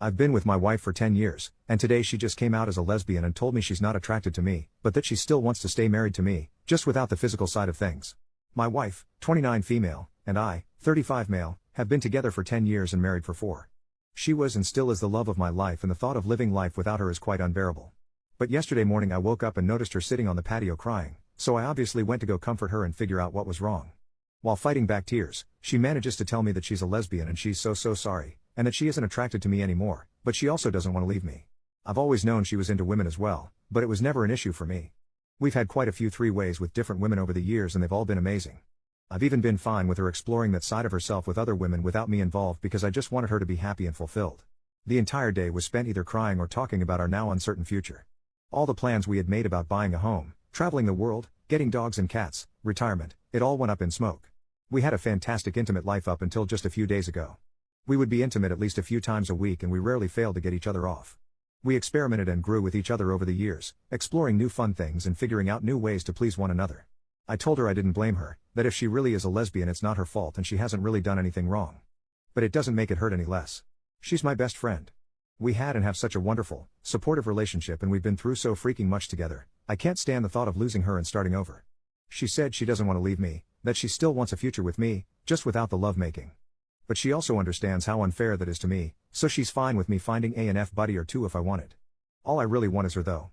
I've been with my wife for 10 years, and today she just came out as a lesbian and told me she's not attracted to me, but that she still wants to stay married to me, just without the physical side of things. My wife, 29 female, and I, 35 male, have been together for 10 years and married for 4. She was and still is the love of my life, and the thought of living life without her is quite unbearable. But yesterday morning I woke up and noticed her sitting on the patio crying, so I obviously went to go comfort her and figure out what was wrong. While fighting back tears, she manages to tell me that she's a lesbian and she's so sorry, and that she isn't attracted to me anymore, but she also doesn't want to leave me. I've always known she was into women as well, but it was never an issue for me. We've had quite a few three-ways with different women over the years and they've all been amazing. I've even been fine with her exploring that side of herself with other women without me involved because I just wanted her to be happy and fulfilled. The entire day was spent either crying or talking about our now uncertain future. All the plans we had made about buying a home, traveling the world, getting dogs and cats, retirement, it all went up in smoke. We had a fantastic intimate life up until just a few days ago. We would be intimate at least a few times a week and we rarely failed to get each other off. We experimented and grew with each other over the years, exploring new fun things and figuring out new ways to please one another. I told her I didn't blame her, that if she really is a lesbian it's not her fault and she hasn't really done anything wrong. But it doesn't make it hurt any less. She's my best friend. We had and have such a wonderful, supportive relationship and we've been through so freaking much together, I can't stand the thought of losing her and starting over. She said she doesn't want to leave me, that she still wants a future with me, just without the lovemaking. But she also understands how unfair that is to me, so she's fine with me finding a F buddy or two if I want it. All I really want is her though.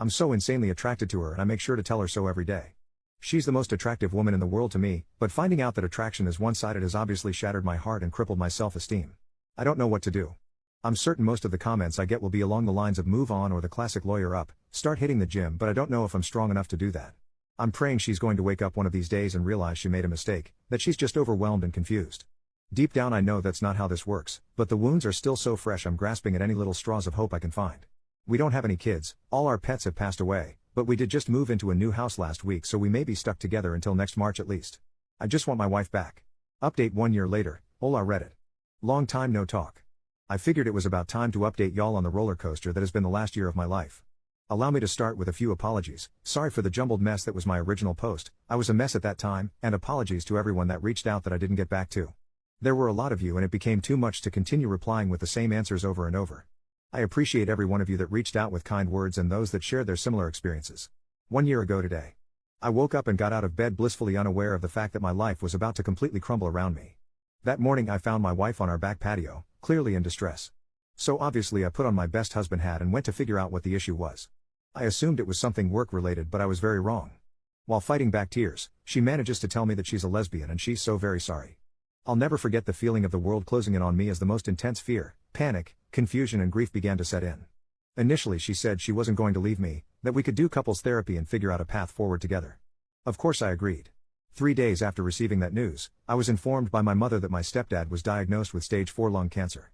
I'm so insanely attracted to her and I make sure to tell her so every day. She's the most attractive woman in the world to me, but finding out that attraction is one-sided has obviously shattered my heart and crippled my self-esteem. I don't know what to do. I'm certain most of the comments I get will be along the lines of move on or the classic lawyer up, start hitting the gym, but I don't know if I'm strong enough to do that. I'm praying she's going to wake up one of these days and realize she made a mistake, that she's just overwhelmed and confused. Deep down I know that's not how this works, but the wounds are still so fresh I'm grasping at any little straws of hope I can find. We don't have any kids, all our pets have passed away, but we did just move into a new house last week so we may be stuck together until next March at least. I just want my wife back. Update 1 year later, hola Reddit. Long time no talk. I figured it was about time to update y'all on the roller coaster that has been the last year of my life. Allow me to start with a few apologies. Sorry for the jumbled mess that was my original post, I was a mess at that time, and apologies to everyone that reached out that I didn't get back to. There were a lot of you and it became too much to continue replying with the same answers over and over. I appreciate every one of you that reached out with kind words and those that shared their similar experiences. 1 year ago today, I woke up and got out of bed blissfully unaware of the fact that my life was about to completely crumble around me. That morning I found my wife on our back patio, clearly in distress. So obviously I put on my best husband hat and went to figure out what the issue was. I assumed it was something work related but I was very wrong. While fighting back tears, she manages to tell me that she's a lesbian and she's so very sorry. I'll never forget the feeling of the world closing in on me as the most intense fear, panic, confusion and grief began to set in. Initially she said she wasn't going to leave me, that we could do couples therapy and figure out a path forward together. Of course I agreed. 3 days after receiving that news, I was informed by my mother that my stepdad was diagnosed with stage 4 lung cancer.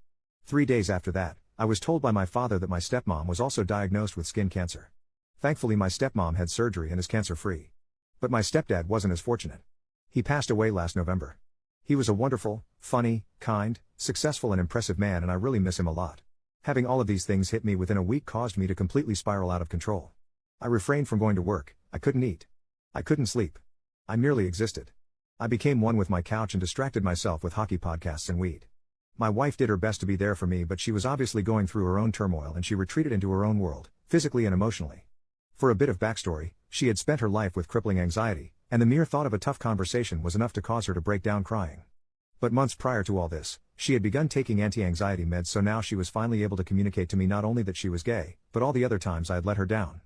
3 days after that, I was told by my father that my stepmom was also diagnosed with skin cancer. Thankfully my stepmom had surgery and is cancer-free. But my stepdad wasn't as fortunate. He passed away last November. He was a wonderful, funny, kind, successful and impressive man and I really miss him a lot. Having all of these things hit me within a week caused me to completely spiral out of control. I refrained from going to work, I couldn't eat. I couldn't sleep. I merely existed. I became one with my couch and distracted myself with hockey podcasts and weed. My wife did her best to be there for me but she was obviously going through her own turmoil and she retreated into her own world, physically and emotionally. For a bit of backstory, she had spent her life with crippling anxiety, and the mere thought of a tough conversation was enough to cause her to break down crying. But months prior to all this, she had begun taking anti-anxiety meds so now she was finally able to communicate to me not only that she was gay, but all the other times I had let her down.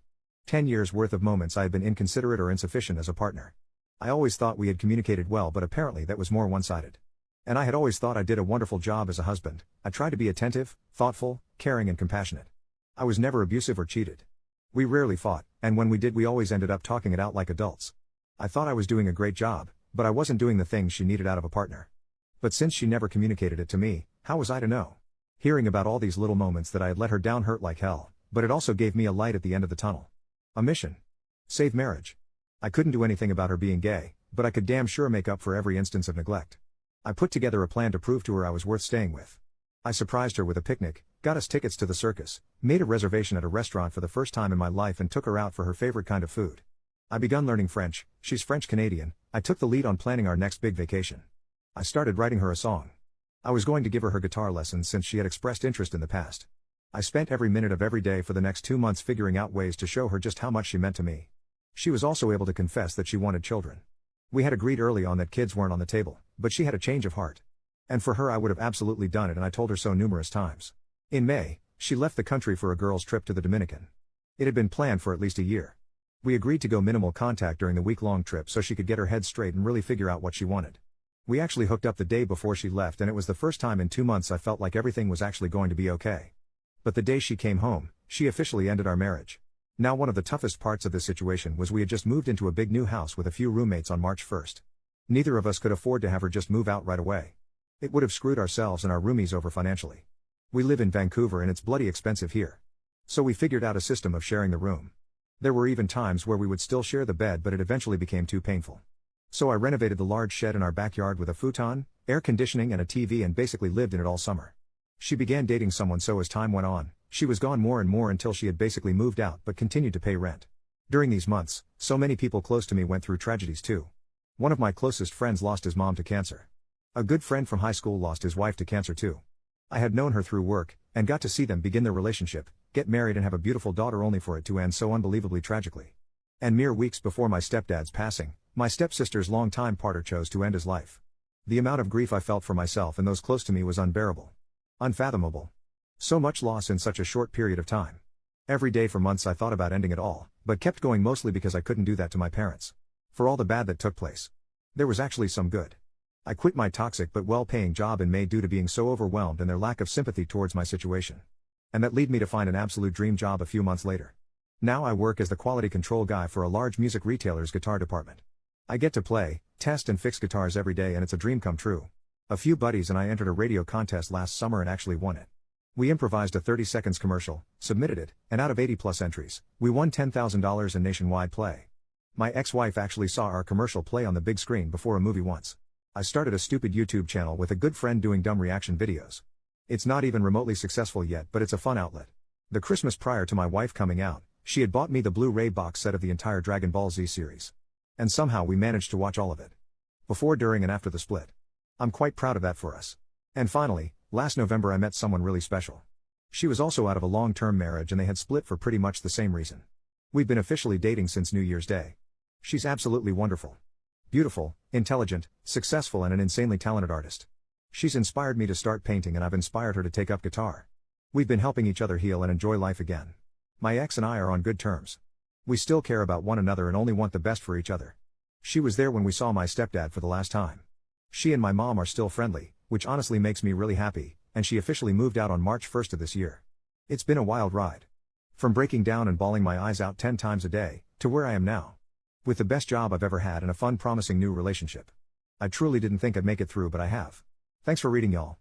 10 years worth of moments I had been inconsiderate or insufficient as a partner. I always thought we had communicated well but apparently that was more one-sided. And I had always thought I did a wonderful job as a husband. I tried to be attentive, thoughtful, caring and compassionate. I was never abusive or cheated. We rarely fought, and when we did we always ended up talking it out like adults. I thought I was doing a great job, but I wasn't doing the things she needed out of a partner. But since she never communicated it to me, how was I to know? Hearing about all these little moments that I had let her down hurt like hell, but it also gave me a light at the end of the tunnel. A mission. Save marriage. I couldn't do anything about her being gay, but I could damn sure make up for every instance of neglect. I put together a plan to prove to her I was worth staying with. I surprised her with a picnic, got us tickets to the circus, made a reservation at a restaurant for the first time in my life and took her out for her favorite kind of food. I begun learning French, she's French-Canadian, I took the lead on planning our next big vacation. I started writing her a song. I was going to give her her guitar lessons since she had expressed interest in the past. I spent every minute of every day for the next 2 months figuring out ways to show her just how much she meant to me. She was also able to confess that she wanted children. We had agreed early on that kids weren't on the table, but she had a change of heart. And for her I would have absolutely done it, and I told her so numerous times. In May, she left the country for a girls' trip to the Dominican. It had been planned for at least a year. We agreed to go minimal contact during the week-long trip so she could get her head straight and really figure out what she wanted. We actually hooked up the day before she left, and it was the first time in 2 months I felt like everything was actually going to be okay. But the day she came home, she officially ended our marriage. Now, one of the toughest parts of this situation was we had just moved into a big new house with a few roommates on March 1st. Neither of us could afford to have her just move out right away. It would have screwed ourselves and our roomies over financially. We live in Vancouver and it's bloody expensive here. So we figured out a system of sharing the room. There were even times where we would still share the bed, but it eventually became too painful. So I renovated the large shed in our backyard with a futon, air conditioning and a TV, and basically lived in it all summer. She began dating someone, so as time went on, she was gone more and more until she had basically moved out but continued to pay rent. During these months, so many people close to me went through tragedies too. One of my closest friends lost his mom to cancer. A good friend from high school lost his wife to cancer too. I had known her through work, and got to see them begin their relationship, get married and have a beautiful daughter, only for it to end so unbelievably tragically. And mere weeks before my stepdad's passing, my stepsister's longtime partner chose to end his life. The amount of grief I felt for myself and those close to me was unbearable. Unfathomable. So much loss in such a short period of time. Every day for months I thought about ending it all, but kept going, mostly because I couldn't do that to my parents. For all the bad that took place, there was actually some good. I quit my toxic but well-paying job in May due to being so overwhelmed and their lack of sympathy towards my situation. And that led me to find an absolute dream job a few months later. Now I work as the quality control guy for a large music retailer's guitar department. I get to play, test and fix guitars every day, and it's a dream come true. A few buddies and I entered a radio contest last summer and actually won it. We improvised a 30 seconds commercial, submitted it, and out of 80+ entries, we won $10,000 in nationwide play. My ex-wife actually saw our commercial play on the big screen before a movie once. I started a stupid YouTube channel with a good friend doing dumb reaction videos. It's not even remotely successful yet, but it's a fun outlet. The Christmas prior to my wife coming out, she had bought me the Blu-ray box set of the entire Dragon Ball Z series. And somehow we managed to watch all of it. Before, during and after the split. I'm quite proud of that for us. And finally, last November I met someone really special. She was also out of a long-term marriage and they had split for pretty much the same reason. We've been officially dating since New Year's Day. She's absolutely wonderful. Beautiful, intelligent, successful and an insanely talented artist. She's inspired me to start painting and I've inspired her to take up guitar. We've been helping each other heal and enjoy life again. My ex and I are on good terms. We still care about one another and only want the best for each other. She was there when we saw my stepdad for the last time. She and my mom are still friendly, which honestly makes me really happy, and she officially moved out on March 1st of this year. It's been a wild ride. From breaking down and bawling my eyes out 10 times a day, to where I am now. With the best job I've ever had and a fun, promising new relationship. I truly didn't think I'd make it through, but I have. Thanks for reading, y'all.